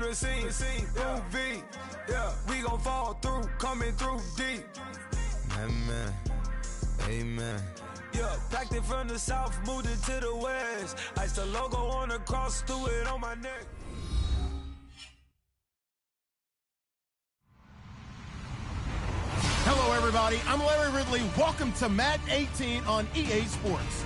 the scene. UV, yeah, we gon' fall through, coming through deep. Amen, amen. Yeah, packed it from the south, moved it to the west. Iced the logo on the cross, threw it on my neck. Hello, everybody. I'm Larry Ridley. Welcome to Madden 18 on EA Sports.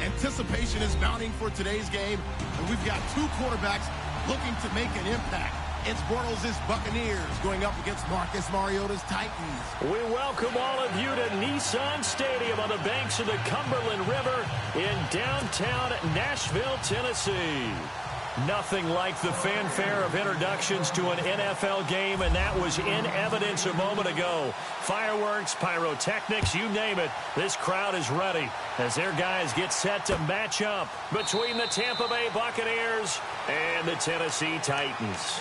Anticipation is mounting for today's game, and we've got two quarterbacks looking to make an impact. It's Bortles' Buccaneers going up against Marcus Mariota's Titans. We welcome all of you to Nissan Stadium on the banks of the Cumberland River in downtown Nashville, Tennessee. Nothing like the fanfare of introductions to an NFL game, and that was in evidence a moment ago. Fireworks, pyrotechnics, you name it. This crowd is ready as their guys get set to match up between the Tampa Bay Buccaneers and the Tennessee Titans.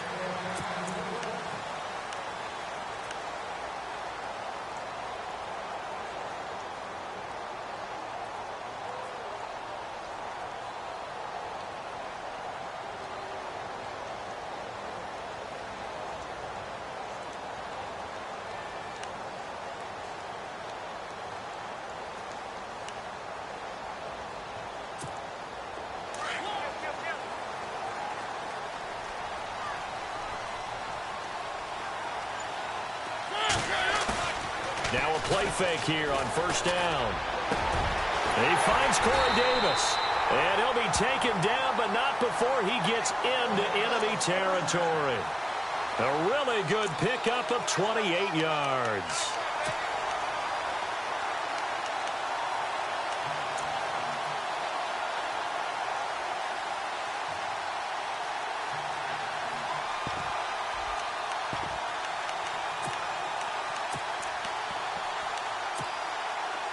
Now a play fake here on first down. He finds Corey Davis. And he'll be taken down, but not before he gets into enemy territory. A really good pickup of 28 yards.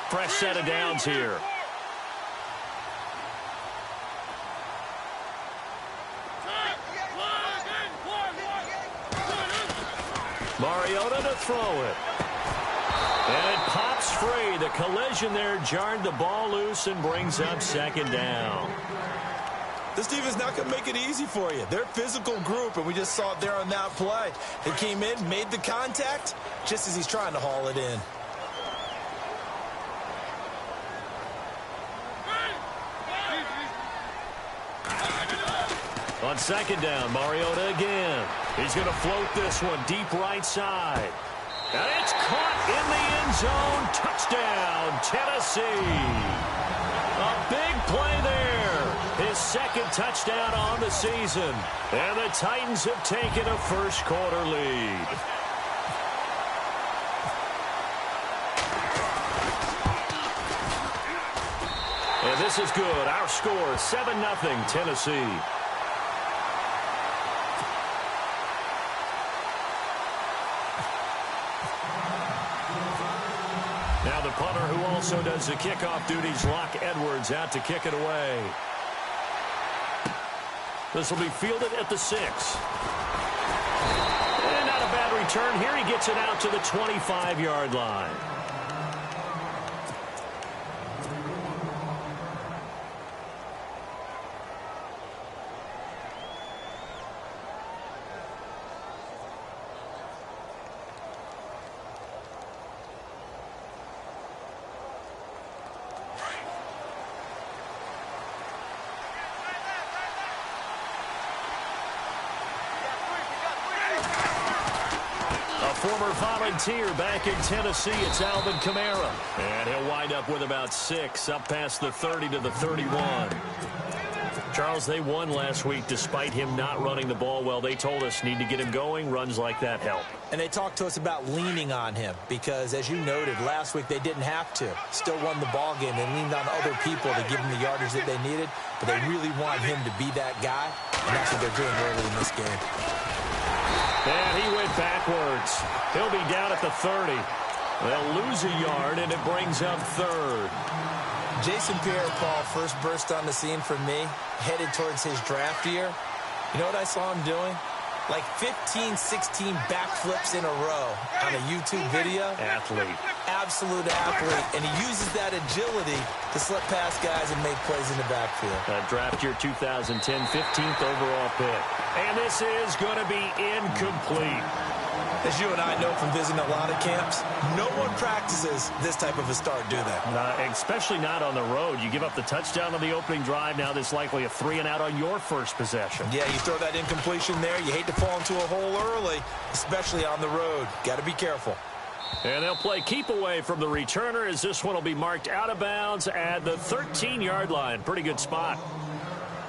Fresh set of downs here. Mariota to throw it. And it pops free. The collision there jarred the ball loose and brings up second down. This defense not going to make it easy for you. They're a physical group, and we just saw it there on that play. They came in, made the contact, just as he's trying to haul it in. On second down, Mariota again. He's going to float this one deep right side. And it's caught in the end zone. Touchdown, Tennessee. A big play there. His second touchdown on the season. And the Titans have taken a first quarter lead. And this is good. Our score, 7-0 Tennessee. Now the punter who also does the kickoff duties, Locke Edwards, out to kick it away. This will be fielded at the 6. And not a bad return here. He gets it out to the 25-yard line. Former Volunteer back in Tennessee, it's Alvin Kamara. And he'll wind up with about 6, up past the 30 to the 31. Charles, they won last week despite him not running the ball well. They told us need to get him going. Runs like that help. And they talked to us about leaning on him because, as you noted, last week they didn't have to. Still won the ball game. They leaned on other people to give them the yardage that they needed, but they really want him to be that guy, and that's what they're doing early in this game. And he went backwards. He'll be down at the 30. They'll lose a yard, and it brings up third. Jason Pierre-Paul first burst on the scene for me, headed towards his draft year. You know what I saw him doing? Like 15, 16 backflips in a row on a YouTube video. Athlete. absolute athlete, and he uses that agility to slip past guys and make plays in the backfield. Draft year 2010, 15th overall pick. And this is going to be incomplete. As you and I know from visiting a lot of camps, no one practices this type of a start, do they? Especially not on the road. You give up the touchdown on the opening drive. Now there's likely a 3-and-out on your first possession. Yeah, you throw that incompletion there. You hate to fall into a hole early, especially on the road. Got to be careful. And they'll play keep away from the returner as this one will be marked out of bounds at the 13-yard line. Pretty good spot.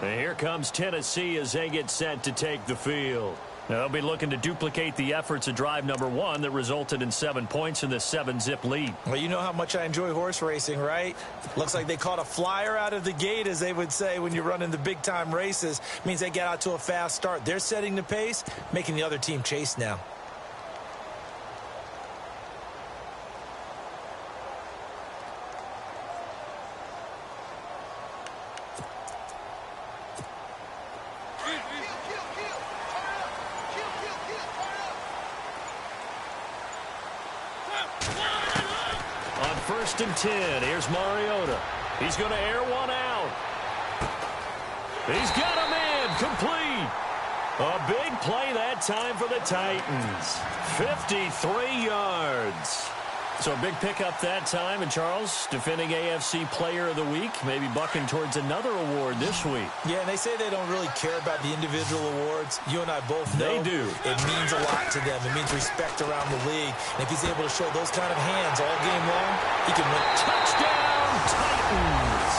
And here comes Tennessee as they get set to take the field. Now they'll be looking to duplicate the efforts of drive number 1 that resulted in 7 points in this 7-zip lead. Well, you know how much I enjoy horse racing, right? Looks like they caught a flyer out of the gate, as they would say when you're running the big-time races. Means they get out to a fast start. They're setting the pace, making the other team chase now. On 1st and 10, here's Mariota. He's going to air one out. He's got a man complete. A big play that time for the Titans. 53 yards. So a big pickup that time. And Charles, defending AFC Player of the Week, maybe bucking towards another award this week. Yeah, and they say they don't really care about the individual awards. You and I both know they do. It means a lot to them. It means respect around the league. And if he's able to show those kind of hands all game long, he can win. Touchdown, Titans!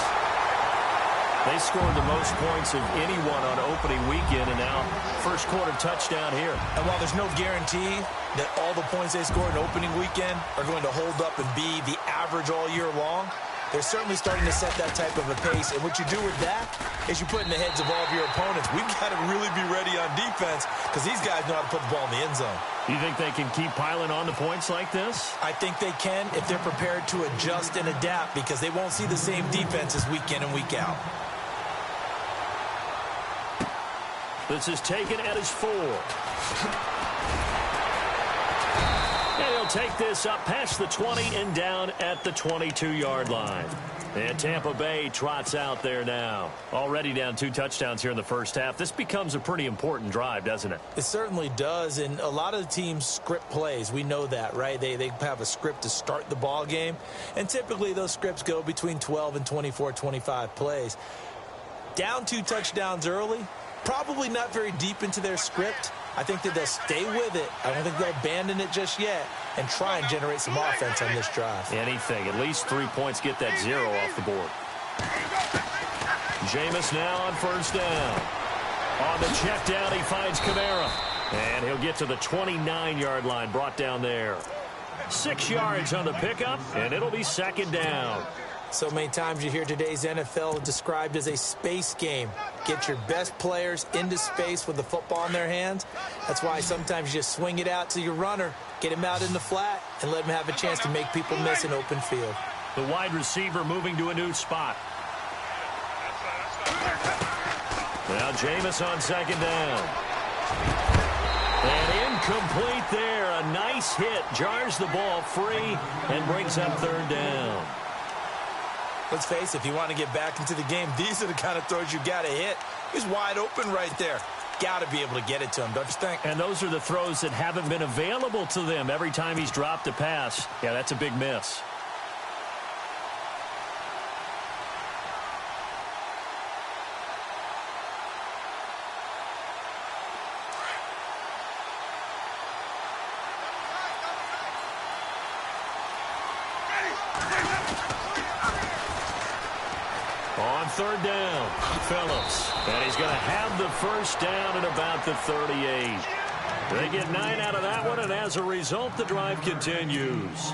They scored the most points of anyone on opening weekend, and now first quarter touchdown here. And while there's no guarantee that all the points they scored in opening weekend are going to hold up and be the average all year long, they're certainly starting to set that type of a pace. And what you do with that is you put in the heads of all of your opponents, we've got to really be ready on defense because these guys know how to put the ball in the end zone. You think they can keep piling on the points like this? I think they can if they're prepared to adjust and adapt, because they won't see the same defenses week in and week out. This is taken at his 4. And he'll take this up past the 20 and down at the 22-yard line. And Tampa Bay trots out there now. Already down 2 touchdowns here in the first half. This becomes a pretty important drive, doesn't it? It certainly does, and a lot of the teams script plays. We know that, right? They have a script to start the ball game, and typically those scripts go between 12 and 24, 25 plays. Down 2 touchdowns early, probably not very deep into their script. I think that they'll stay with it. I don't think they'll abandon it just yet and try and generate some offense on this drive. Anything. At least 3 points, get that 0 off the board. Jameis now on first down. On the check down, he finds Kamara. And he'll get to the 29-yard line, brought down there. 6 yards on the pickup, and it'll be second down. So many times you hear today's NFL described as a space game. Get your best players into space with the football in their hands. That's why sometimes you just swing it out to your runner, get him out in the flat, and let him have a chance to make people miss an open field. The wide receiver moving to a new spot. Now Jameis on second down. And incomplete there. A nice hit. Jars the ball free and brings up third down. Let's face it, if you want to get back into the game, these are the kind of throws you got to hit. He's wide open right there. Got to be able to get it to him, don't you think? And those are the throws that haven't been available to them every time he's dropped a pass. Yeah, that's a big miss. On third down, Phillips. And he's going to have the first down at about the 38. They get 9 out of that one, and as a result, the drive continues.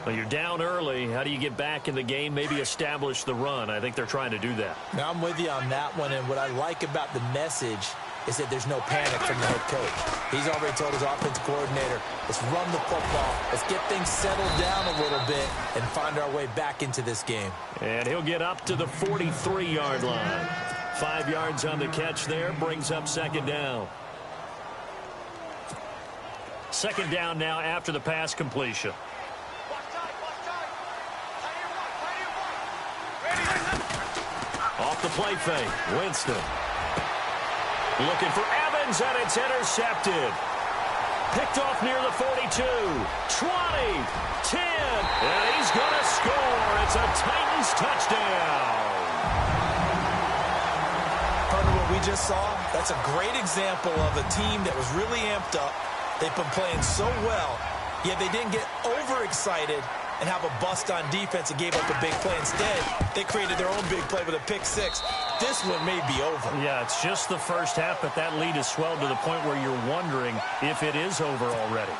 Well, you're down early. How do you get back in the game, maybe establish the run? I think they're trying to do that. Now, I'm with you on that one, and what I like about the message is that there's no panic from the head coach. He's already told his offensive coordinator, let's run the football, let's get things settled down a little bit and find our way back into this game. And he'll get up to the 43-yard line. 5 yards on the catch there, brings up second down. Second down now after the pass completion. play fake. Winston. Looking for Evans, and it's intercepted. Picked off near the 42. 20. 10. And he's going to score. It's a Titans touchdown. Part of what we just saw, that's a great example of a team that was really amped up. They've been playing so well, yet they didn't get overexcited and have a bust on defense and gave up a big play. Instead, they created their own big play with a pick six. This one may be over. Yeah, it's just the first half, but that lead has swelled to the point where you're wondering if it is over already.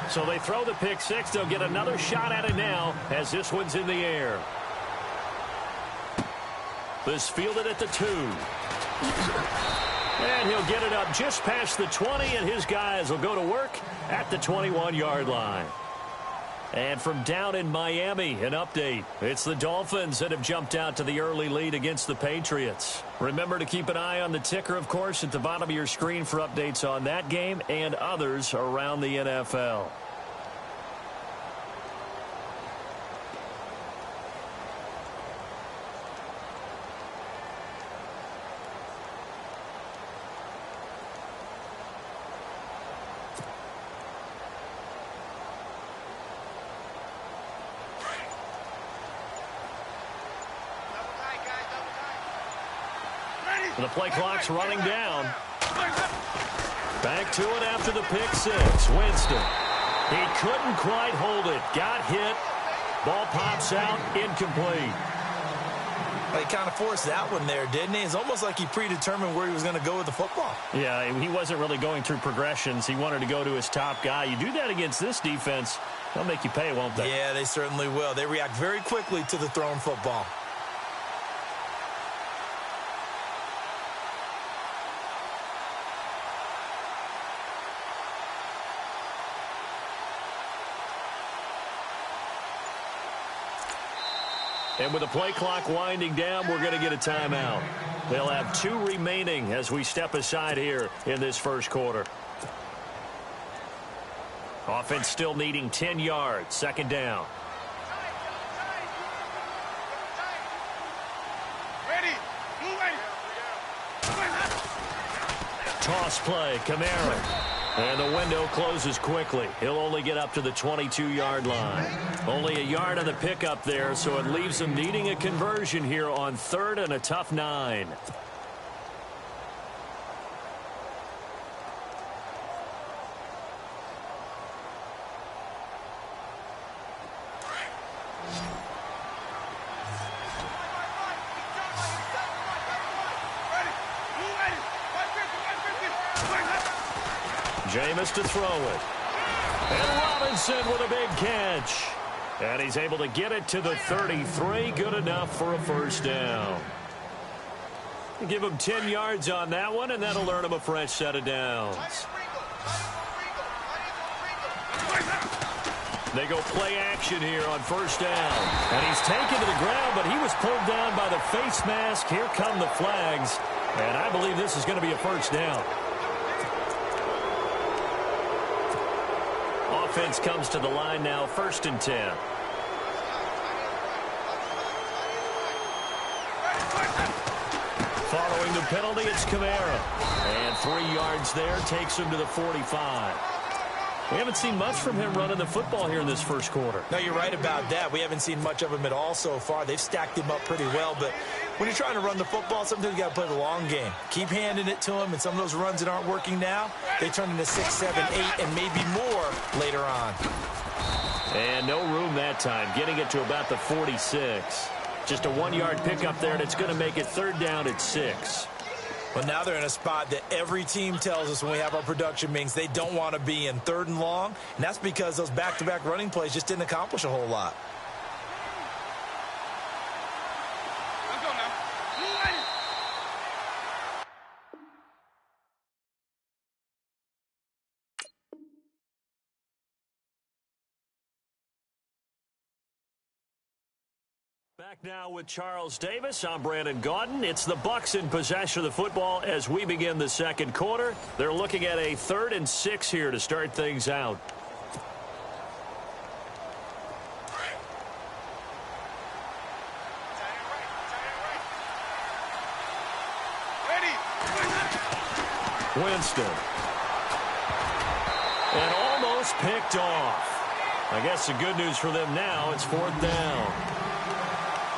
So they throw the pick six. They'll get another shot at it now as this one's in the air. This fielded at the 2. And he'll get it up just past the 20, and his guys will go to work at the 21-yard line. And from down in Miami, an update. It's the Dolphins that have jumped out to the early lead against the Patriots. Remember to keep an eye on the ticker, of course, at the bottom of your screen for updates on that game and others around the NFL. The play clock's running down. Back to it after the pick six. Winston. He couldn't quite hold it. Got hit. Ball pops out. Incomplete. He kind of forced that one there, didn't he? It's almost like he predetermined where he was going to go with the football. Yeah, he wasn't really going through progressions. He wanted to go to his top guy. You do that against this defense, they'll make you pay, won't they? Yeah, they certainly will. They react very quickly to the thrown football. And with the play clock winding down, we're going to get a timeout. They'll have 2 remaining as we step aside here in this first quarter. Offense still needing 10 yards. Second down. Toss play, Kamara. And the window closes quickly. He'll only get up to the 22-yard line. Only a yard on the pickup there, so it leaves him needing a conversion here on 3rd and a tough 9. Jameis to throw it. And Robinson with a big catch. And he's able to get it to the 33. Good enough for a first down. Give him 10 yards on that one, and that'll earn him a fresh set of downs. They go play action here on first down. And he's taken to the ground, but he was pulled down by the face mask. Here come the flags. And I believe this is going to be a first down. Offense comes to the line now, 1st and 10. Following the penalty, it's Kamara. And 3 yards there takes him to the 45. We haven't seen much from him running the football here in this first quarter. No, you're right about that. We haven't seen much of him at all so far. They've stacked him up pretty well, but when you're trying to run the football, sometimes you got to play the long game. Keep handing it to him, and some of those runs that aren't working now, they turn into 6, 7, 8, and maybe more later on. And no room that time, getting it to about the 46. Just a 1-yard pickup there, and it's going to make it 3rd down at 6. But now they're in a spot that every team tells us when we have our production meetings they don't want to be in, 3rd and long, and that's because those back-to-back running plays just didn't accomplish a whole lot. Back now with Charles Davis. I'm Brandon Gaudin. It's the Bucs in possession of the football as we begin the second quarter. They're looking at a 3rd and 6 here to start things out. Winston. And almost picked off. I guess the good news for them now, it's 4th down.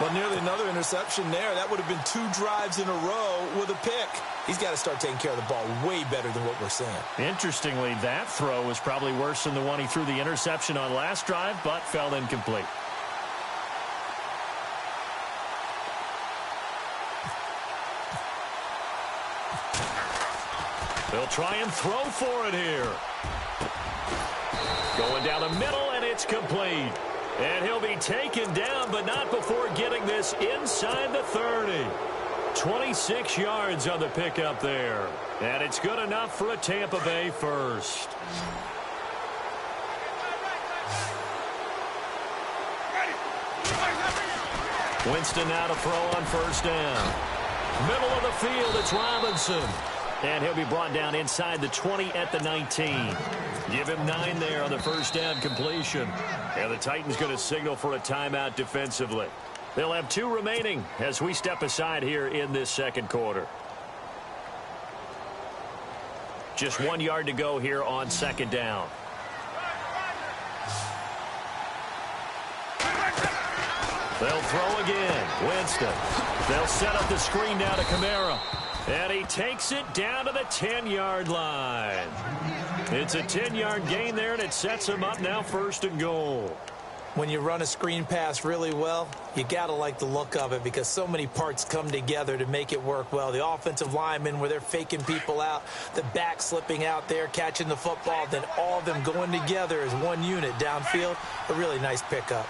Well, nearly another interception there. That would have been 2 drives in a row with a pick. He's got to start taking care of the ball way better than what we're seeing. Interestingly, that throw was probably worse than the one he threw the interception on last drive, but fell incomplete. They'll try and throw for it here. Going down the middle, and it's complete. And he'll be taken down, but not before getting this inside the 30. 26 yards on the pickup there. And it's good enough for a Tampa Bay first. Winston now to throw on 1st down. Middle of the field, it's Robinson. And he'll be brought down inside the 20 at the 19. Give him 9 there on the 1st down completion. And the Titans going to signal for a timeout defensively. They'll have 2 remaining as we step aside here in this 2nd quarter. Just 1 yard to go here on 2nd down. They'll throw again. Winston. They'll set up the screen down to Kamara. And he takes it down to the 10-yard line. It's a 10-yard gain there, and it sets him up now 1st and goal. When you run a screen pass really well, you got to like the look of it because so many parts come together to make it work well. The offensive linemen where they're faking people out, the back slipping out there, catching the football, then all of them going together as one unit downfield. A really nice pickup.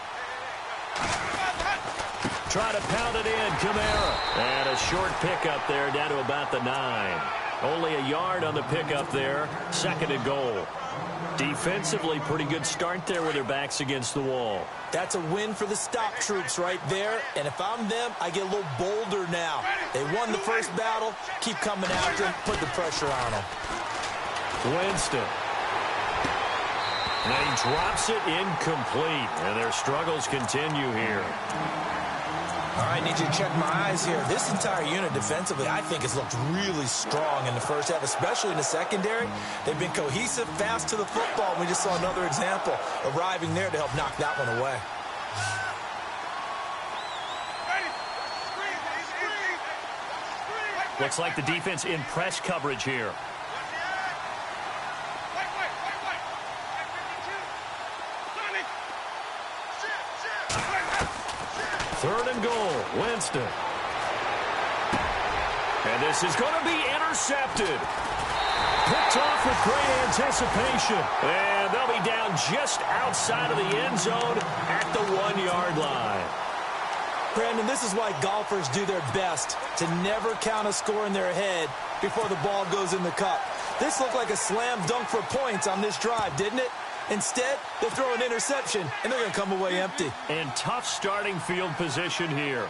Try to pound it in, Kamara. And a short pickup there down to about the 9. Only a yard on the pickup there. 2nd and goal. Defensively, pretty good start there with their backs against the wall. That's a win for the stop troops right there. And if I'm them, I get a little bolder now. They won the first battle. Keep coming after them. Put the pressure on them. Winston. And he drops it incomplete. And their struggles continue here. All right, need you to check my eyes here. This entire unit defensively, I think, has looked really strong in the first half, especially in the secondary. They've been cohesive, fast to the football. We just saw another example arriving there to help knock that one away. Looks like the defense in press coverage here. Third and goal, Winston. And this is going to be intercepted. Picked off with great anticipation. And they'll be down just outside of the end zone at the 1-yard line. Brandon, this is why golfers do their best to never count a score in their head before the ball goes in the cup. This looked like a slam dunk for points on this drive, didn't it? Instead, they throw an interception, and they're going to come away empty. And tough starting field position here.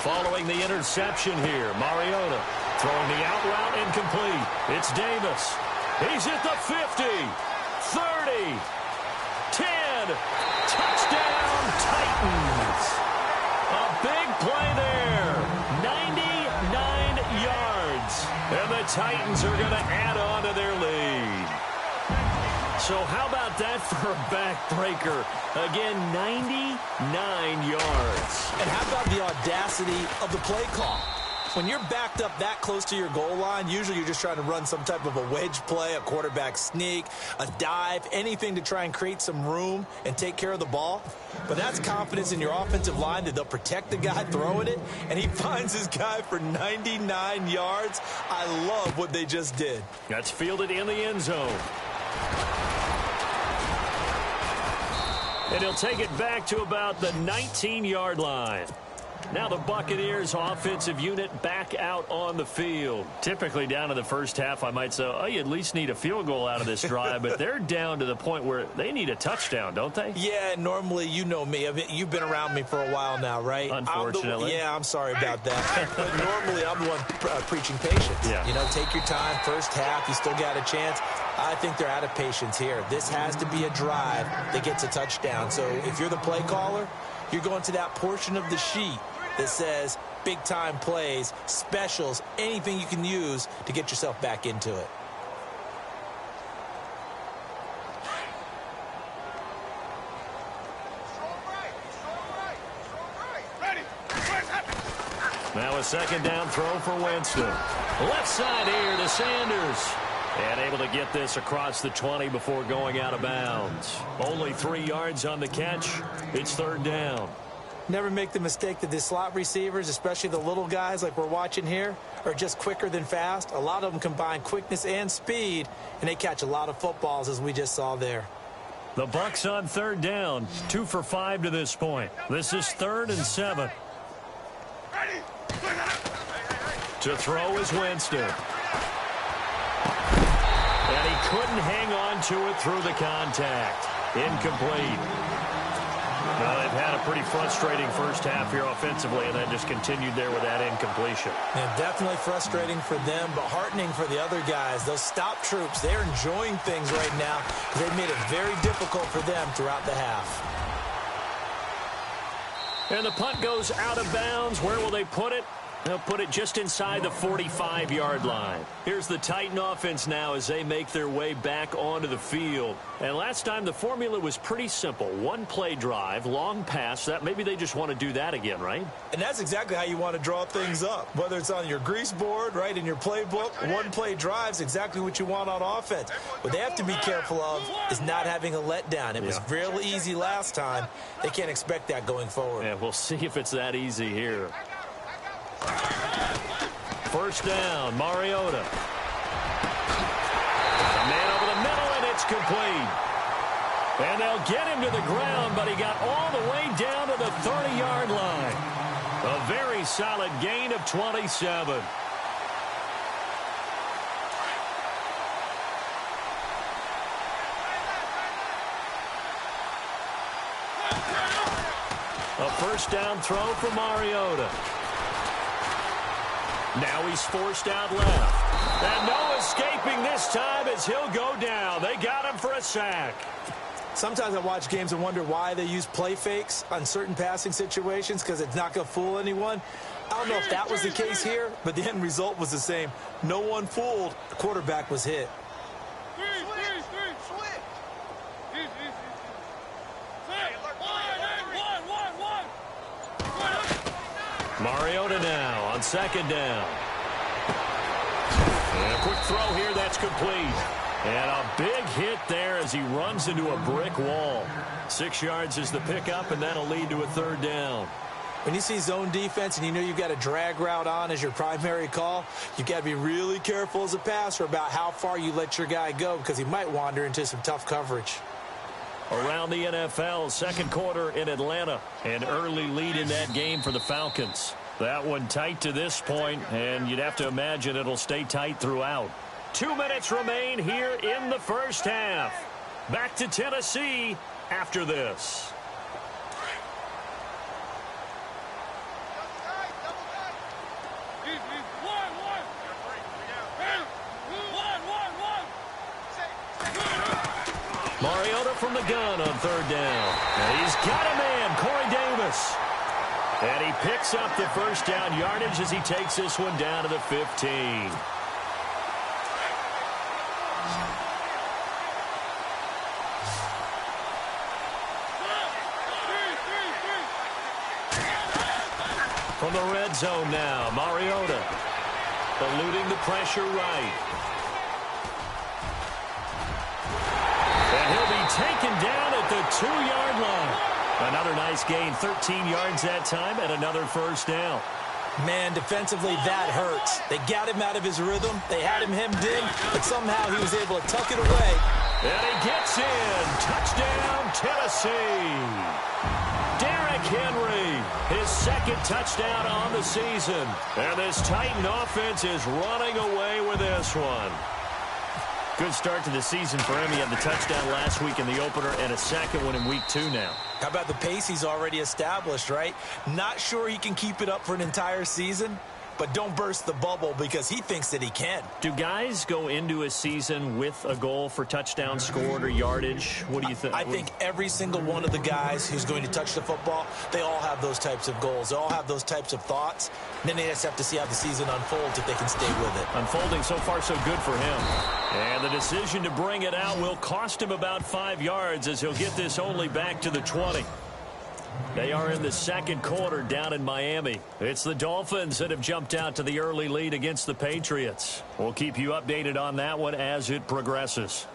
Following the interception here, Mariota throwing the out route incomplete. It's Davis. He's at the 50, 30, 10. Touchdown, Titans. A big play there. 99 yards. And the Titans are going to add on to their lead. So how about that for a backbreaker? Again, 99 yards. And how about the audacity of the play call? When you're backed up that close to your goal line, usually you're just trying to run some type of a wedge play, a quarterback sneak, a dive, anything to try and create some room and take care of the ball. But that's confidence in your offensive line that they'll protect the guy throwing it, and he finds his guy for 99 yards. I love what they just did. That's fielded in the end zone. And he'll take it back to about the 19-yard line. Now the Buccaneers offensive unit back out on the field. Typically down to the first half, I might say, oh, you at least need a field goal out of this drive. But they're down to the point where they need a touchdown, don't they? Yeah, normally, you know me. You've been around me for a while now, right? Unfortunately. I'm sorry about that. But normally, I'm the one preaching patience. Yeah. You know, take your time. First half, you still got a chance. I think they're out of patience here. This has to be a drive that gets a touchdown. So if you're the play caller, you're going to that portion of the sheet that says big-time plays, specials, anything you can use to get yourself back into it. Now a second down throw for Winston. Left side here to Sanders. And able to get this across the 20 before going out of bounds. Only 3 yards on the catch. It's third down. Never make the mistake that the slot receivers, especially the little guys like we're watching here, are just quicker than fast. A lot of them combine quickness and speed, and they catch a lot of footballs, as we just saw there. The Bucs on third down. 2 for 5 to this point. This is 3rd and 7. To throw is Winston. And he couldn't hang on to it through the contact. Incomplete. Well, they've had a pretty frustrating first half here offensively, and then just continued there with that incompletion. And definitely frustrating for them, but heartening for the other guys. Those stop troops, they're enjoying things right now. They've made it very difficult for them throughout the half. And the punt goes out of bounds. Where will they put it? They'll put it just inside the 45-yard line. Here's the Titan offense now as they make their way back onto the field. And last time the formula was pretty simple. One play drive, long pass. That maybe they just want to do that again, right? And that's exactly how you want to draw things up. Whether it's on your grease board, right, in your playbook, one play drive is exactly what you want on offense. What they have to be careful of is not having a letdown. It was real easy last time. They can't expect that going forward. Yeah, we'll see if it's that easy here. First down, Mariota. A man over the middle, and it's complete. And they'll get him to the ground, but he got all the way down to the 30-yard line. A very solid gain of 27. A first down throw for Mariota. Now he's forced out left. And no escaping this time as he'll go down. They got him for a sack. Sometimes I watch games and wonder why they use play fakes on certain passing situations because it's not going to fool anyone. I don't know if that was the case here, but the end result was the same. No one fooled. The quarterback was hit. Mariota now on second down. And a quick throw here, that's complete. And a big hit there as he runs into a brick wall. 6 yards is the pickup, and that'll lead to a third down. When you see zone defense and you know you've got a drag route on as your primary call, you've got to be really careful as a passer about how far you let your guy go because he might wander into some tough coverage. Around the NFL, second quarter in Atlanta. An early lead in that game for the Falcons. That one tight to this point, and you'd have to imagine it'll stay tight throughout. 2 minutes remain here in the first half. Back to Tennessee after this. Mariota from the gun on third down. And he's got a man, Corey Davis. And he picks up the first down yardage as he takes this one down to the 15. From the red zone now, Mariota eluding the pressure right. And he'll be taken down at the 2-yard line. Another nice gain, 13 yards that time, and another first down. Man, defensively, that hurts. They got him out of his rhythm. They had him hemmed in, but somehow he was able to tuck it away. And he gets in. Touchdown, Tennessee. Derrick Henry, his second touchdown on the season. And this Titan offense is running away with this one. Good start to the season for him. He had the touchdown last week in the opener and a second one in week 2 now. How about the pace he's already established, right? Not sure he can keep it up for an entire season, but don't burst the bubble because he thinks that he can. Do guys go into a season with a goal for touchdown scored or yardage? What do you think? I think every single one of the guys who's going to touch the football, they all have those types of goals. They all have those types of thoughts. And then they just have to see how the season unfolds if they can stay with it. Unfolding so far so good for him. And the decision to bring it out will cost him about 5 yards as he'll get this only back to the 20. They are in the second quarter down in Miami. It's the Dolphins that have jumped out to the early lead against the Patriots. We'll keep you updated on that one as it progresses.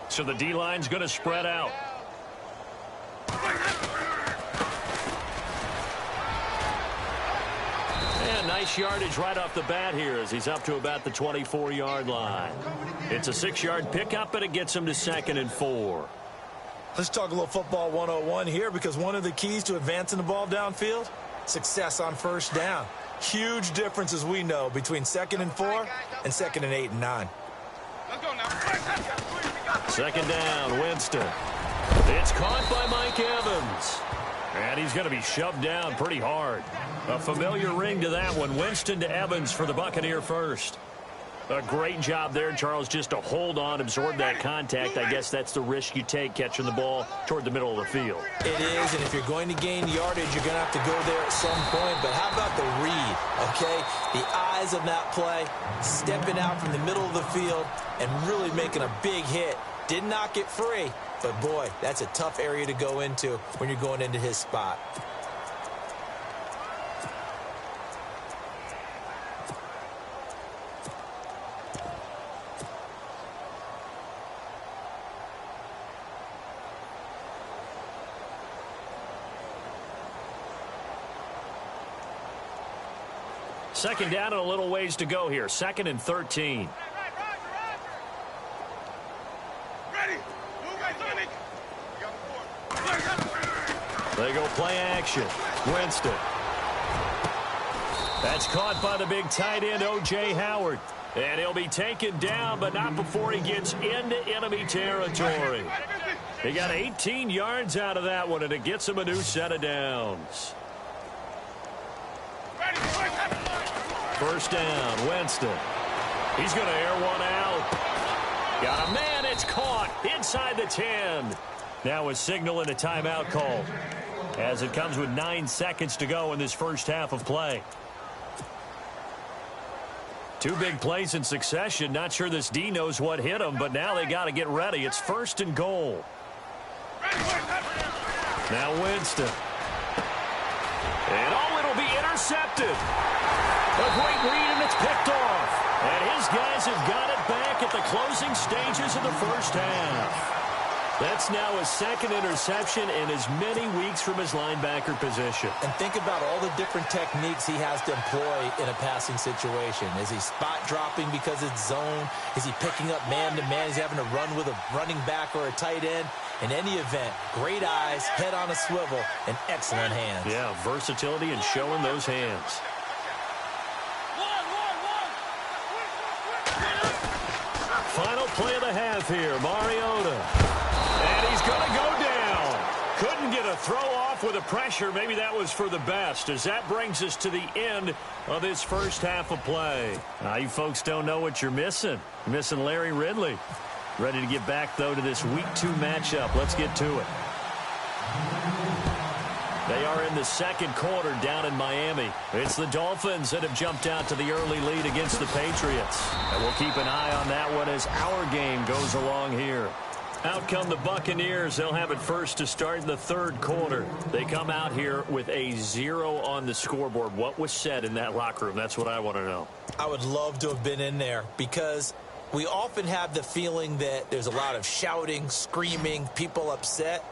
So the D-line's going to spread out. Nice yardage right off the bat here as he's up to about the 24-yard line. It's a 6-yard pickup, and it gets him to 2nd and 4. Let's talk a little football 101 here, because one of the keys to advancing the ball downfield, success on first down. Huge difference, as we know, between 2nd and 4 and 2nd and 8 and 9. Let's go now. Second down, Winston. It's caught by Mike Evans. And he's going to be shoved down pretty hard. A familiar ring to that one. Winston to Evans for the Buccaneer first. A great job there, Charles, just to hold on, absorb that contact. I guess that's the risk you take catching the ball toward the middle of the field. It is, and if you're going to gain yardage, you're going to have to go there at some point. But how about the read, okay? The eyes of that play, stepping out from the middle of the field and really making a big hit. Didn't knock it free, but boy, that's a tough area to go into when you're going into his spot. Second down and a little ways to go here. 2nd and 13. They go play action. Winston. That's caught by the big tight end, O.J. Howard. And he'll be taken down, but not before he gets into enemy territory. He got 18 yards out of that one, and it gets him a new set of downs. First down, Winston. He's going to air one out. Got a man, it's caught inside the 10. Now a signal and a timeout call as it comes with 9 seconds to go in this first half of play. 2 big plays in succession. Not sure this D knows what hit him, but now they got to get ready. It's 1st and goal. Now Winston. And it'll be intercepted. A great read, and it's picked off. And his guys have got it back at the closing stages of the first half. That's now a 2nd interception in as many weeks from his linebacker position. And think about all the different techniques he has to employ in a passing situation. Is he spot dropping because it's zone? Is he picking up man-to-man? Is he having to run with a running back or a tight end? In any event, great eyes, head on a swivel, and excellent hands. Yeah, versatility and showing those hands. Final play of the half here, Mariota. And he's going to go down. Couldn't get a throw off with the pressure. Maybe that was for the best, as that brings us to the end of this first half of play. Now, you folks don't know what you're missing. You're missing Larry Ridley. Ready to get back, though, to this Week 2 matchup. Let's get to it. They are in the second quarter down in Miami. It's the Dolphins that have jumped out to the early lead against the Patriots. And we'll keep an eye on that one as our game goes along here. Out come the Buccaneers. They'll have it first to start in the third quarter. They come out here with a 0 on the scoreboard. What was said in that locker room? That's what I want to know. I would love to have been in there, because we often have the feeling that there's a lot of shouting, screaming, people upset.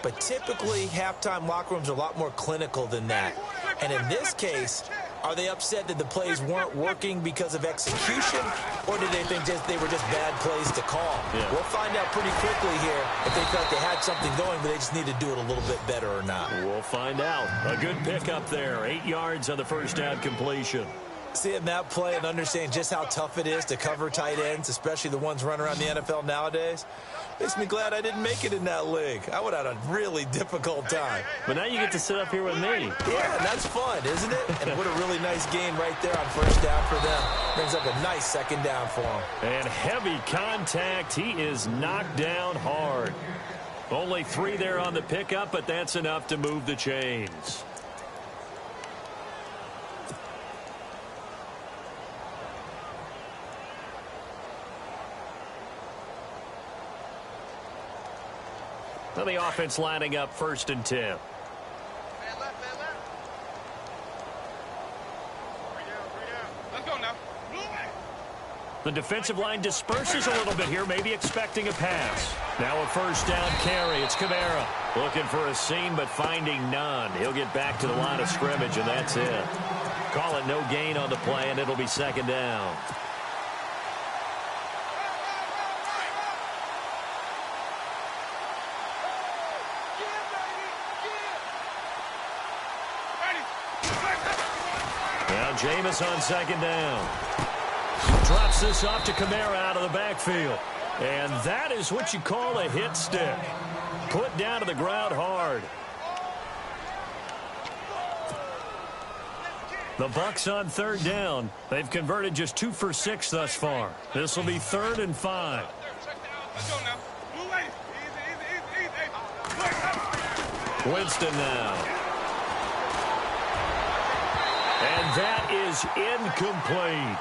But typically, halftime locker rooms are a lot more clinical than that. And in this case, are they upset that the plays weren't working because of execution, or did they think they were just bad plays to call? Yeah. We'll find out pretty quickly here if they felt they had something going, but they just need to do it a little bit better or not. We'll find out. A good pickup there. 8 yards on the first down completion. Seeing that play and understanding just how tough it is to cover tight ends, especially the ones running around the NFL nowadays, makes me glad I didn't make it in that league. I would have had a really difficult time. But now you get to sit up here with me. Yeah, that's fun, isn't it? And what a really nice gain right there on first down for them. Brings up a nice second down for them. And heavy contact. He is knocked down hard. Only 3 there on the pickup, but that's enough to move the chains. Well, the offense lining up 1st and 10. Man left. 3 down. Let's go now. The defensive line disperses a little bit here, maybe expecting a pass. Now a 1st down carry. It's Kamara looking for a seam, but finding none. He'll get back to the line of scrimmage, and that's it. Call it no gain on the play, and it'll be 2nd down. Now Jameis on 2nd down. Drops this off to Kamara out of the backfield. And that is what you call a hit stick. Put down to the ground hard. The Bucs on 3rd down. They've converted just 2 for 6 thus far. This will be 3rd and 5. Let's go now. Easy. Winston now. And that is incomplete.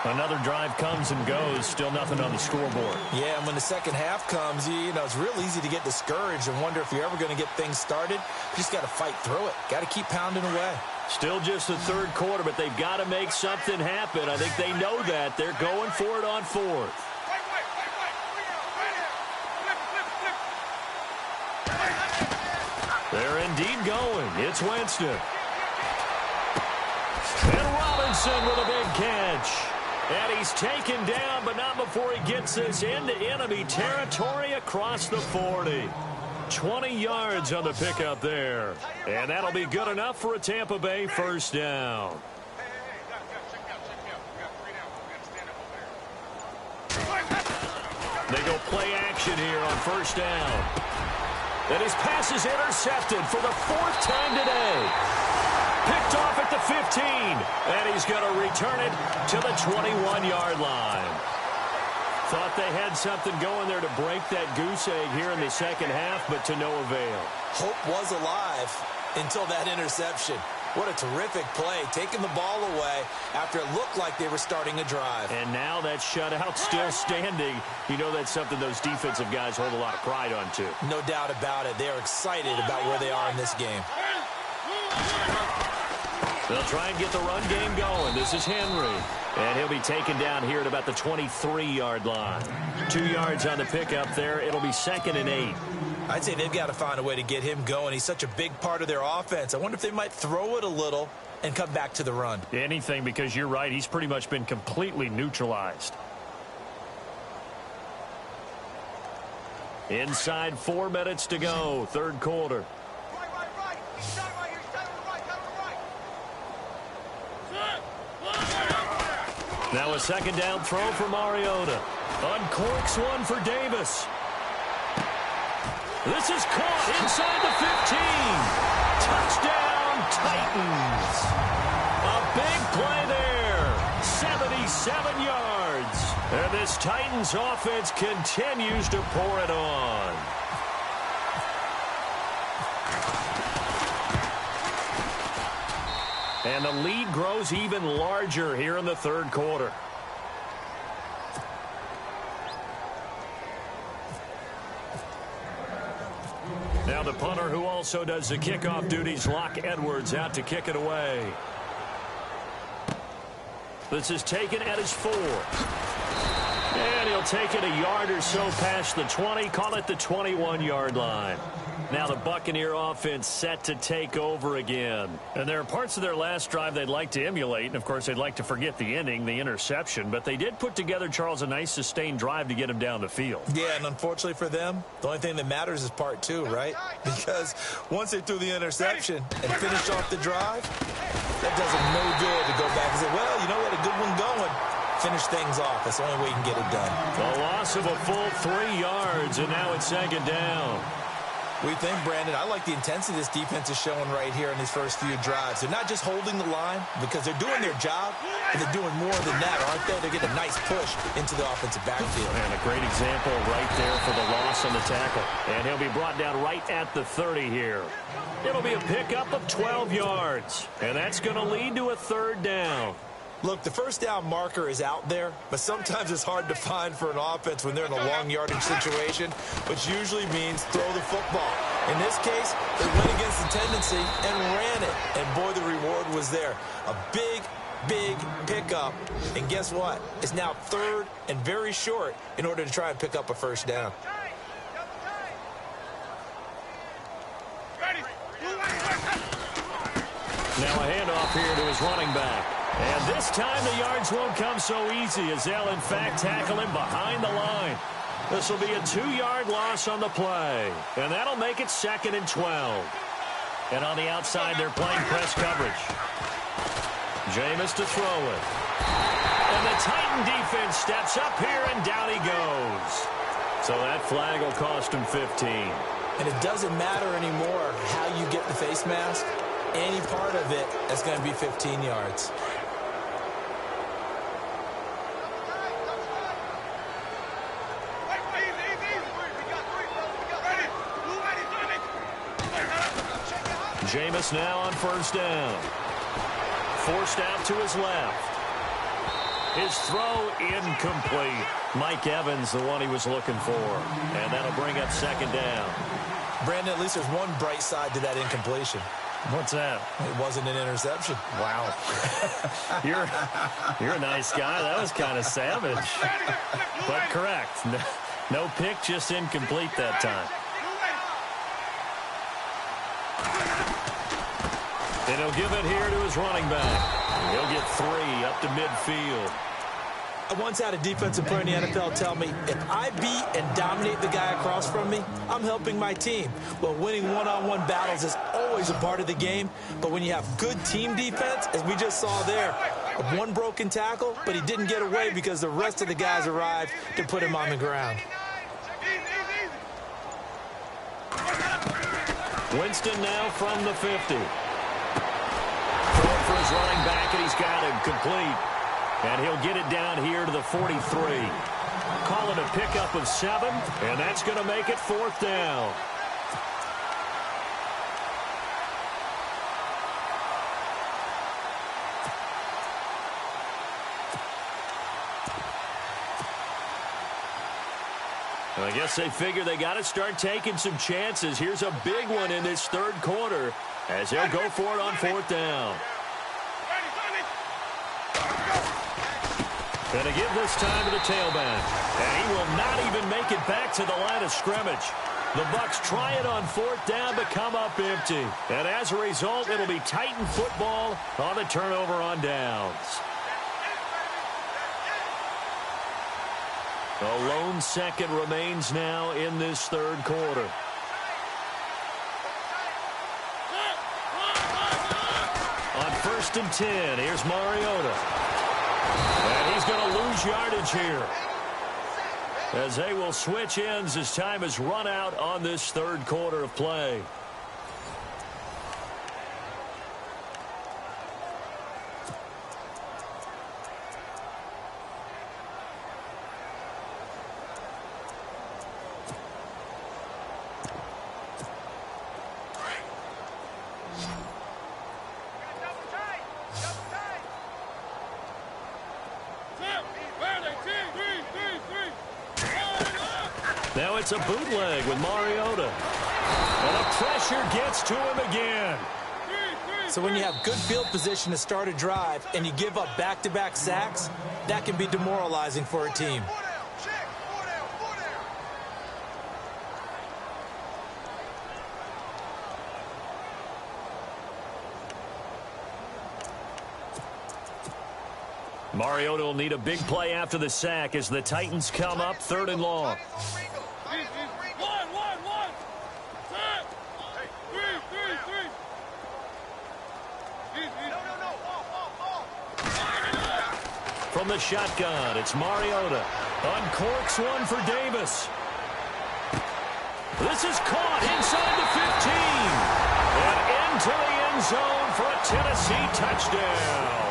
Another drive comes and goes. Still nothing on the scoreboard. Yeah, and when the second half comes, you know, it's real easy to get discouraged and wonder if you're ever going to get things started. You just got to fight through it. Got to keep pounding away. Still just the 3rd quarter, but they've got to make something happen. I think they know that. They're going for it on 4th. They're indeed going. It's Winston. And Robinson with a big catch. And he's taken down, but not before he gets this into enemy territory across the 40. 20 yards on the pickup there. And that'll be good enough for a Tampa Bay 1st down. They go play action here on 1st down. And his pass is intercepted for the 4th time today. Picked off at the 15, and he's going to return it to the 21-yard line. Thought they had something going there to break that goose egg here in the second half, but to no avail. Hope was alive until that interception. What a terrific play, taking the ball away after it looked like they were starting a drive. And now that shutout still standing. You know that's something those defensive guys hold a lot of pride on, too. No doubt about it. They're excited about where they are in this game. They'll try and get the run game going. This is Henry. And he'll be taken down here at about the 23-yard line. 2 yards on the pickup there. It'll be 2nd and 8. I'd say they've got to find a way to get him going. He's such a big part of their offense. I wonder if they might throw it a little and come back to the run. Anything, because you're right. He's pretty much been completely neutralized. Inside 4 minutes to go. 3rd quarter. Now a 2nd down throw for Mariota. Uncorks one for Davis. This is caught inside the 15. Touchdown, Titans. A big play there. 77 yards. And this Titans offense continues to pour it on. And the lead grows even larger here in the 3rd quarter. Now the punter who also does the kickoff duties, Locke Edwards, out to kick it away. This is taken at his 4. And he'll take it a yard or so past the 20, call it the 21-yard line. Now the Buccaneer offense set to take over again. And there are parts of their last drive they'd like to emulate. And, of course, they'd like to forget the ending, the interception. But they did put together, Charles, a nice sustained drive to get them down the field. Yeah, and unfortunately for them, the only thing that matters is part two, right? Because once they threw the interception and finished off the drive, that does them no good to go back and say, well, you know, we had a good one going. Finish things off. That's the only way you can get it done. A loss of a full 3 yards, and now it's second down. What do you think, Brandon? I like the intensity this defense is showing right here in these first few drives. They're not just holding the line because they're doing their job, but they're doing more than that, aren't they? They're getting a nice push into the offensive backfield. And a great example right there for the loss on the tackle. And he'll be brought down right at the 30 here. It'll be a pickup of 12 yards, and that's going to lead to a third down. Look, the first down marker is out there, but sometimes it's hard to find for an offense when they're in a long yardage situation, which usually means throw the football. In this case, they went against the tendency and ran it. And, boy, the reward was there. A big, big pickup. And guess what? It's now third and very short in order to try and pick up a first down. Now a handoff here to his running back. And this time the yards won't come so easy as they'll, in fact, tackle him behind the line. This will be a 2-yard loss on the play. And that'll make it 2nd and 12. And on the outside, they're playing press coverage. Jameis to throw it. And the Titan defense steps up here, and down he goes. So that flag will cost him 15. And it doesn't matter anymore how you get the face mask. Any part of it is going to be 15 yards. Jameis now on first down. Forced out to his left. His throw incomplete. Mike Evans, the one he was looking for. And that'll bring up 2nd down. Brandon, at least there's one bright side to that incompletion. What's that? It wasn't an interception. Wow. You're a nice guy. That was kind of savage. But correct. No pick, just incomplete that time. And he'll give it here to his running back. He'll get 3 up to midfield. I once had a defensive player in the NFL tell me, if I beat and dominate the guy across from me, I'm helping my team. Well, winning one-on-one battles is always a part of the game, but when you have good team defense, as we just saw there, one broken tackle, but he didn't get away because the rest of the guys arrived to put him on the ground. Winston now from the 50. Throwing for his running back, and he's got him complete. And he'll get it down here to the 43. Call it a pickup of 7, and that's going to make it 4th down. I guess they figure they got to start taking some chances. Here's a big one in this 3rd quarter as they'll go for it on 4th down. And to give this time to the tailback. And he will not even make it back to the line of scrimmage. The Bucs try it on 4th down but come up empty. And as a result, it'll be Titan football on the turnover on downs. A lone second remains now in this 3rd quarter. On 1st and 10, here's Mariota. And he's going to lose yardage here as they will switch ends as time has run out on this 3rd quarter of play. Now it's a bootleg with Mariota. And the pressure gets to him again. So when you have good field position to start a drive and you give up back-to-back sacks, that can be demoralizing for a team. Mariota will need a big play after the sack as the Titans come up 3rd and long. From the shotgun, it's Mariota. Uncorks one for Davis. This is caught inside the 15. And into the end zone for a Tennessee touchdown.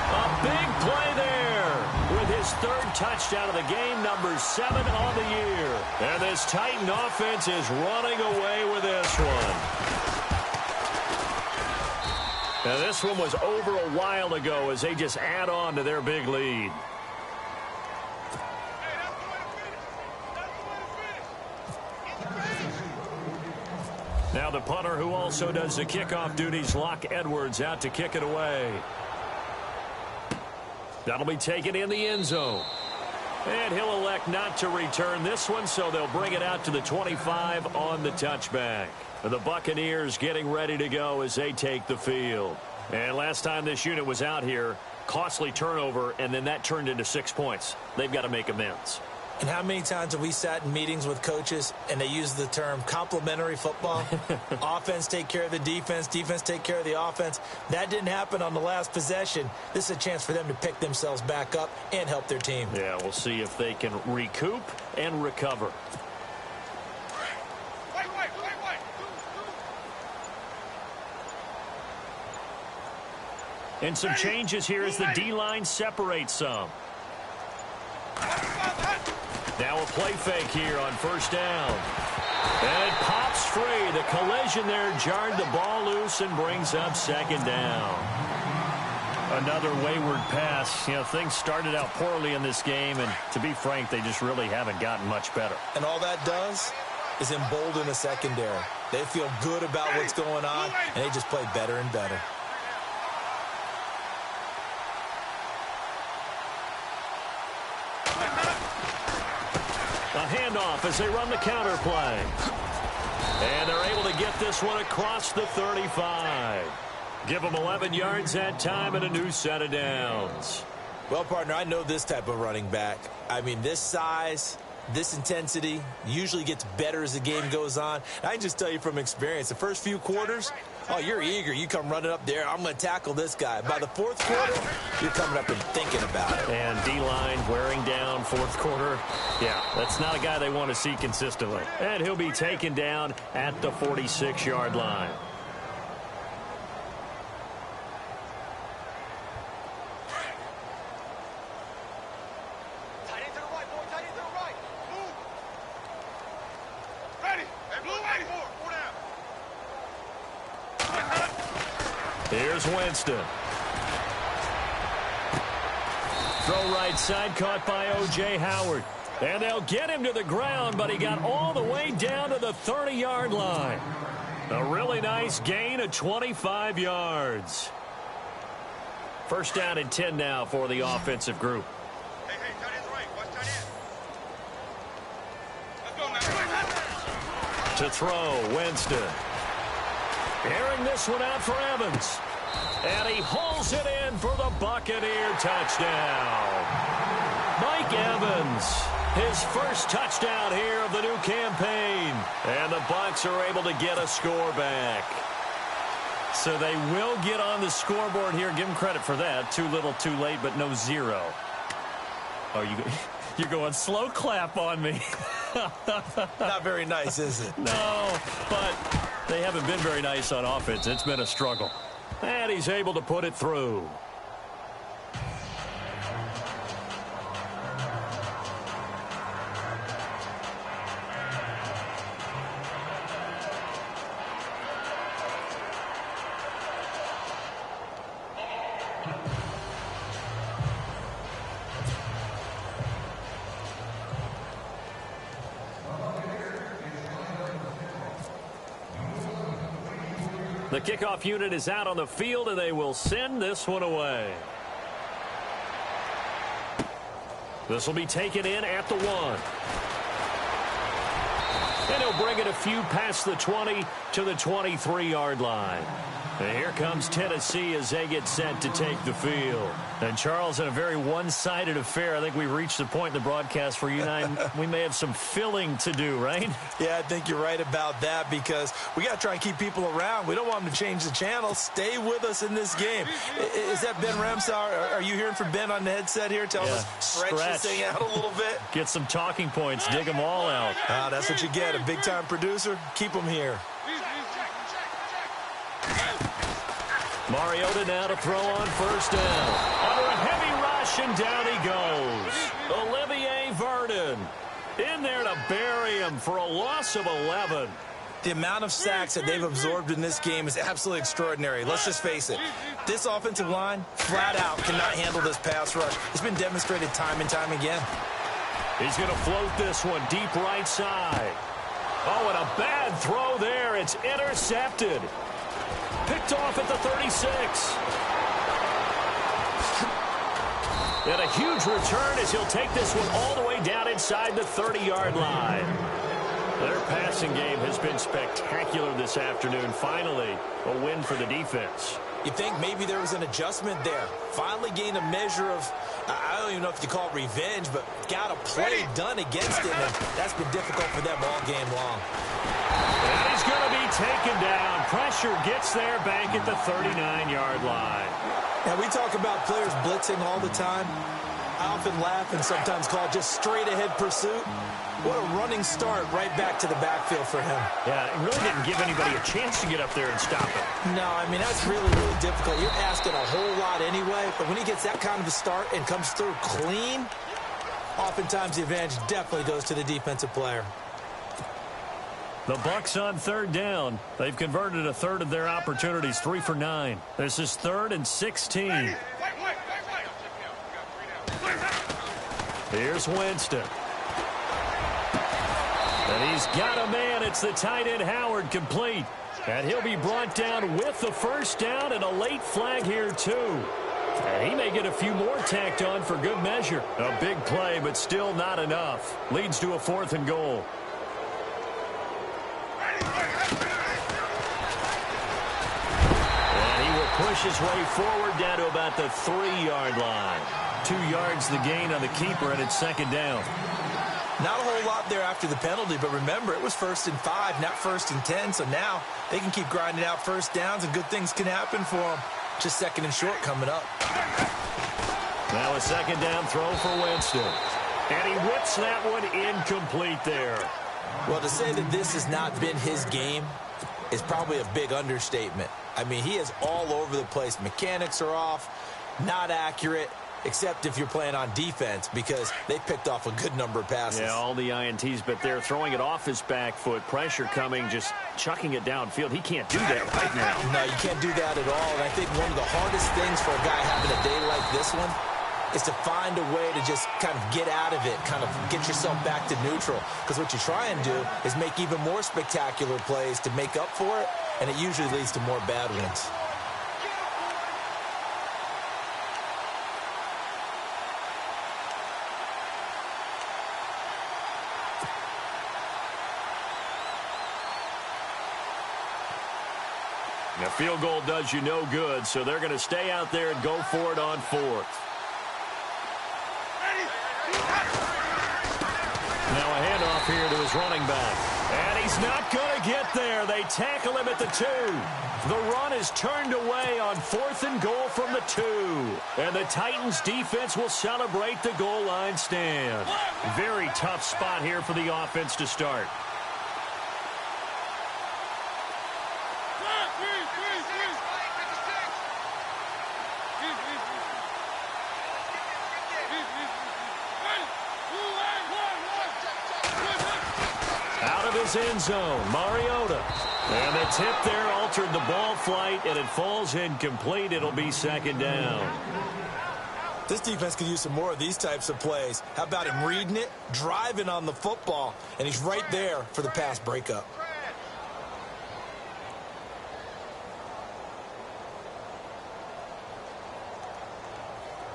A big play there with his 3rd touchdown of the game, number 7 on the year. And this Titan offense is running away with this one. Now, this one was over a while ago as they just add on to their big lead. Now the punter who also does the kickoff duties, Locke Edwards, out to kick it away. That'll be taken in the end zone. And he'll elect not to return this one, so they'll bring it out to the 25 on the touchback. The Buccaneers getting ready to go as they take the field. And last time this unit was out here, costly turnover, and then that turned into 6 points. They've got to make amends. And how many times have we sat in meetings with coaches and they use the term complementary football? Offense take care of the defense, defense take care of the offense. That didn't happen on the last possession. This is a chance for them to pick themselves back up and help their team. Yeah, we'll see if they can recoup and recover. And some changes here as the D-line separates some. Now a play fake here on 1st down. And it pops free. The collision there jarred the ball loose and brings up 2nd down. Another wayward pass. You know, things started out poorly in this game, and to be frank, they just really haven't gotten much better. And all that does is embolden the secondary. They feel good about what's going on, and they just play better and better. A handoff as they run the counter play. And they're able to get this one across the 35. Give them 11 yards that time and a new set of downs. Well, partner, I know this type of running back. I mean, this size, this intensity usually gets better as the game goes on. I can just tell you from experience, the first few quarters, oh, you're eager. You come running up there. I'm going to tackle this guy. By the 4th quarter, you're coming up and thinking about it. And D-line wearing down 4th quarter. Yeah, that's not a guy they want to see consistently. And he'll be taken down at the 46-yard line. Tight end to the right, boy. Tight end to the right. Move. Ready. Blue ready. Four down. Here's Winston. Throw right side, caught by O.J. Howard. And they'll get him to the ground, but he got all the way down to the 30-yard line. A really nice gain of 25 yards. 1st down and 10 now for the offensive group. Hey, tight end's right. Watch tight end. Let's go now. To throw, Winston. Airing this one out for Evans. And he hauls it in for the Buccaneer touchdown. Mike Evans, his first touchdown here of the new campaign. And the Bucs are able to get a score back. So they will get on the scoreboard here. Give them credit for that. Too little, too late, but no 0. Oh, you're going slow clap on me. Not very nice, is it? No, but they haven't been very nice on offense. It's been a struggle. And he's able to put it through. The kickoff unit is out on the field, and they will send this one away. This will be taken in at the 1. And he'll bring it a few past the 20 to the 23-yard line. And here comes Tennessee as they get set to take the field. And, Charles, in a very one-sided affair, I think we reached the point in the broadcast where you and I, we may have some filling to do, right? Yeah, I think you're right about that because we got to try and keep people around. We don't want them to change the channel. Stay with us in this game. Is that Ben Ramsauer? Are you hearing from Ben on the headset here? Tell us, stretch this thing out a little bit. Get some talking points. Dig them all out. That's what you get. A big-time producer. Keep them here. Mariota now to throw on first down. Under a heavy rush, and down he goes. Olivier Vernon in there to bury him for a loss of 11. The amount of sacks that they've absorbed in this game is absolutely extraordinary. Let's just face it. This offensive line, flat out, cannot handle this pass rush. It's been demonstrated time and time again. He's going to float this one deep right side. Oh, and a bad throw there. It's intercepted. Picked off at the 36. And a huge return as he'll take this one all the way down inside the 30-yard line. Their passing game has been spectacular this afternoon. Finally, a win for the defense. You think maybe there was an adjustment there. Finally gained a measure of, I don't even know if you call it revenge, but got a play done against him, and that's been difficult for them all game long. And he's going to be taken down. Pressure gets there back at the 39-yard line. Now, we talk about players blitzing all the time. I often laugh and sometimes call it just straight-ahead pursuit. What a running start right back to the backfield for him. Yeah, it really didn't give anybody a chance to get up there and stop it. No, I mean, that's really, really difficult. You're asking a whole lot anyway, but when he gets that kind of a start and comes through clean, oftentimes the advantage definitely goes to the defensive player. The Bucs on third down. They've converted a third of their opportunities, 3 for 9. This is 3rd and 16. Here's Winston. And he's got a man. It's the tight end Howard, complete. And he'll be brought down with the first down and a late flag here too. And he may get a few more tacked on for good measure. A big play, but still not enough. Leads to a 4th and goal. And he will push his way forward down to about the 3-yard line. 2 yards the gain on the keeper, and it's 2nd down. Not a whole lot there after the penalty, but remember, it was 1st and 5, not 1st and 10, so now they can keep grinding out first downs, and good things can happen for them. Just 2nd and short coming up. Now a 2nd down throw for Winston. And he whips that one incomplete there. Well, to say that this has not been his game is probably a big understatement. I mean, he is all over the place. Mechanics are off, not accurate, except if you're playing on defense, because they picked off a good number of passes. Yeah, all the INTs, but they're throwing it off his back foot. Pressure coming, just chucking it downfield. He can't do that right now. No, you can't do that at all. And I think one of the hardest things for a guy having a day like this one is to find a way to just kind of get out of it, kind of get yourself back to neutral. Because what you try and do is make even more spectacular plays to make up for it, and it usually leads to more bad ones. A field goal does you no good, so they're going to stay out there and go for it on 4th. Now a handoff here to his running back. And he's not going to get there. They tackle him at the 2. The run is turned away on 4th and goal from the 2. And the Titans defense will celebrate the goal line stand. Very tough spot here for the offense to start. End zone, Mariota. And the tip there altered the ball flight, and it falls incomplete. It'll be 2nd down. This defense could use some more of these types of plays. How about him reading it, driving on the football, and he's right there for the pass breakup.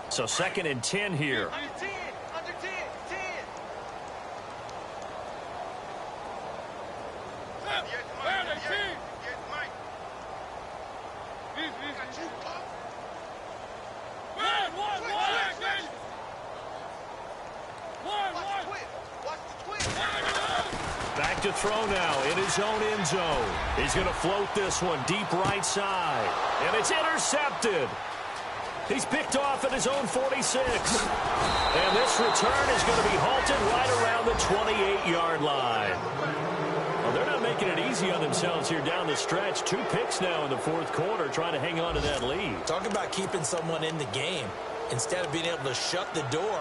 So 2nd and 10 here. Under 10, under 10, 10. to throw now in his own end zone. He's going to float this one deep right side. And it's intercepted. He's picked off at his own 46. And this return is going to be halted right around the 28-yard line. Well, they're not making it easy on themselves here down the stretch. 2 picks now in the fourth quarter trying to hang on to that lead. Talk about keeping someone in the game. Instead of being able to shut the door,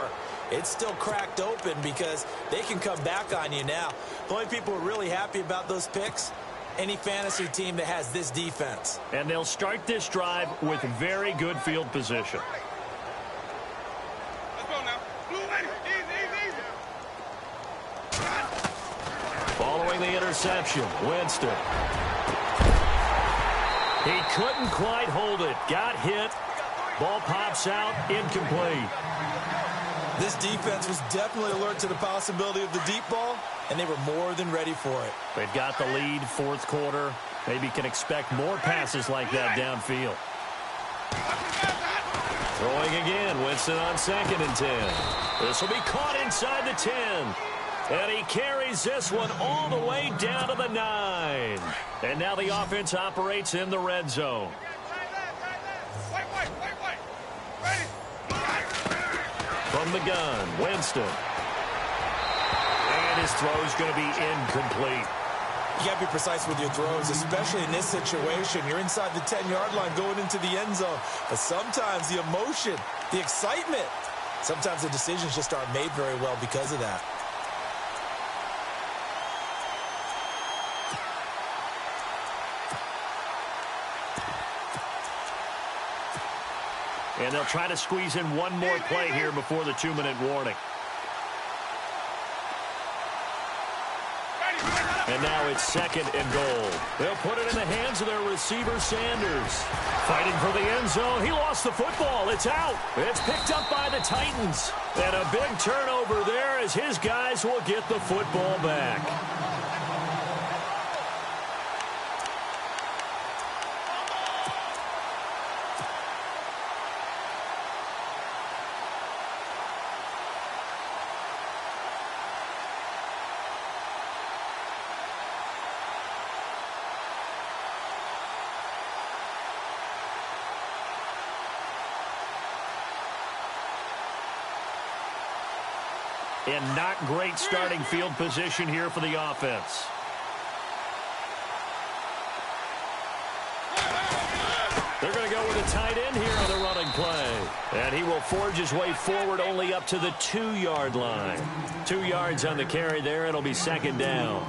it's still cracked open because they can come back on you now. The only people who are really happy about those picks, any fantasy team that has this defense. And they'll start this drive with very good field position. Let's go now. Blue lady. Easy. Following the interception, Winston. He couldn't quite hold it. Got hit. Ball pops out, incomplete. This defense was definitely alert to the possibility of the deep ball, and they were more than ready for it. They've got the lead, fourth quarter. Maybe can expect more passes like that downfield. Throwing again, Winston on 2nd and 10. This will be caught inside the 10. And he carries this one all the way down to the 9. And now the offense operates in the red zone. Wait. Ready. From the gun, Winston. And his throw's going to be incomplete. You got to be precise with your throws, especially in this situation. You're inside the 10-yard line going into the end zone. But sometimes the emotion, the excitement, sometimes the decisions just aren't made very well because of that. And they'll try to squeeze in one more play here before the 2-minute warning. And now it's 2nd and goal. They'll put it in the hands of their receiver, Sanders. Fighting for the end zone. He lost the football. It's out. It's picked up by the Titans. And a big turnover there as his guys will get the football back. And not great starting field position here for the offense. They're going to go with a tight end here on the running play. And he will forge his way forward only up to the 2-yard line. 2 yards on the carry there. It'll be 2nd down.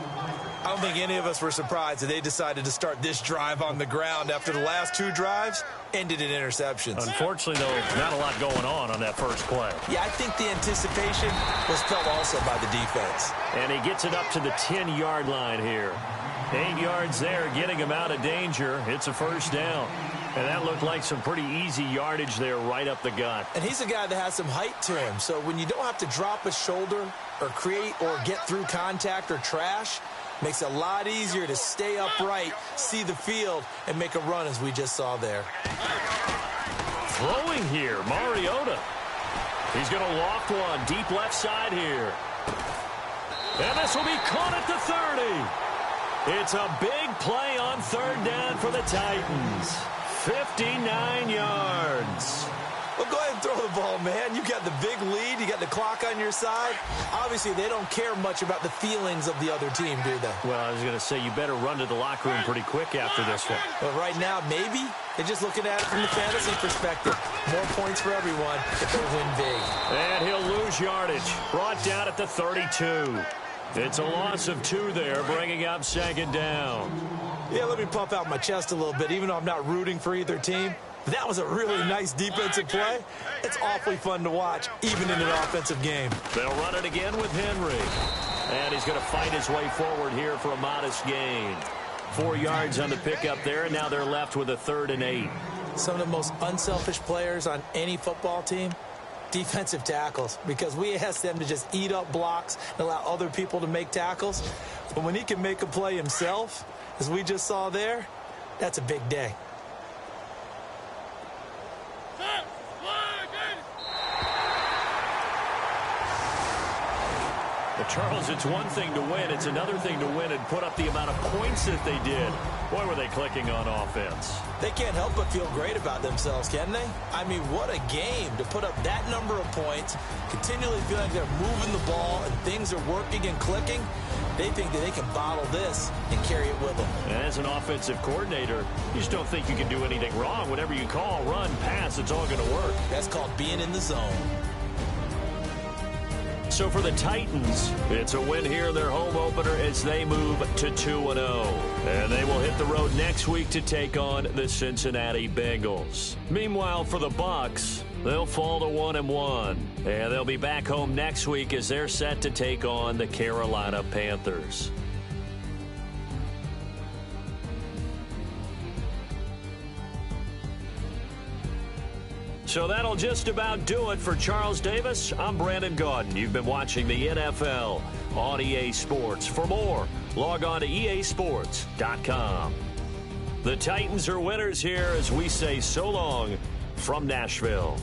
I don't think any of us were surprised that they decided to start this drive on the ground after the last 2 drives ended in interceptions. Unfortunately, though, not a lot going on that first play. Yeah, I think the anticipation was felt also by the defense. And he gets it up to the 10-yard line here. 8 yards there, getting him out of danger. It's a 1st down. And that looked like some pretty easy yardage there right up the gut. And he's a guy that has some height to him. So when you don't have to drop a shoulder or create or get through contact or trash, makes it a lot easier to stay upright, see the field, and make a run as we just saw there. Throwing here, Mariota. He's going to loft one deep left side here. And this will be caught at the 30. It's a big play on 3rd down for the Titans. 59 yards. Well, go ahead and throw the ball, man. You got the big lead. You got the clock on your side. Obviously, they don't care much about the feelings of the other team, do they? Well, I was going to say you better run to the locker room pretty quick after this one. But right now, maybe they're just looking at it from the fantasy perspective. More points for everyone if they win big. And he'll lose yardage. Brought down at the 32. It's a loss of 2 there, bringing up 2nd down. Yeah, let me pump out my chest a little bit, even though I'm not rooting for either team. That was a really nice defensive play. It's awfully fun to watch, even in an offensive game. They'll run it again with Henry. And he's going to fight his way forward here for a modest gain. 4 yards on the pickup there, and now they're left with a 3rd and 8. Some of the most unselfish players on any football team, defensive tackles, because we ask them to just eat up blocks and allow other people to make tackles. But when he can make a play himself, as we just saw there, that's a big day. Well, Charles, it's one thing to win. It's another thing to win and put up the amount of points that they did. Boy, were they clicking on offense. They can't help but feel great about themselves, can they? I mean, what a game to put up that number of points, continually feel like they're moving the ball and things are working and clicking. They think that they can bottle this and carry it with them. And as an offensive coordinator, you just don't think you can do anything wrong. Whatever you call, run, pass, it's all going to work. That's called being in the zone. So for the Titans, it's a win here in their home opener as they move to 2-0. And they will hit the road next week to take on the Cincinnati Bengals. Meanwhile, for the Bucs, they'll fall to 1-1. And they'll be back home next week as they're set to take on the Carolina Panthers. So that'll just about do it for Charles Davis. I'm Brandon Gaudin. You've been watching the NFL on EA Sports. For more, log on to easports.com. The Titans are winners here as we say so long from Nashville.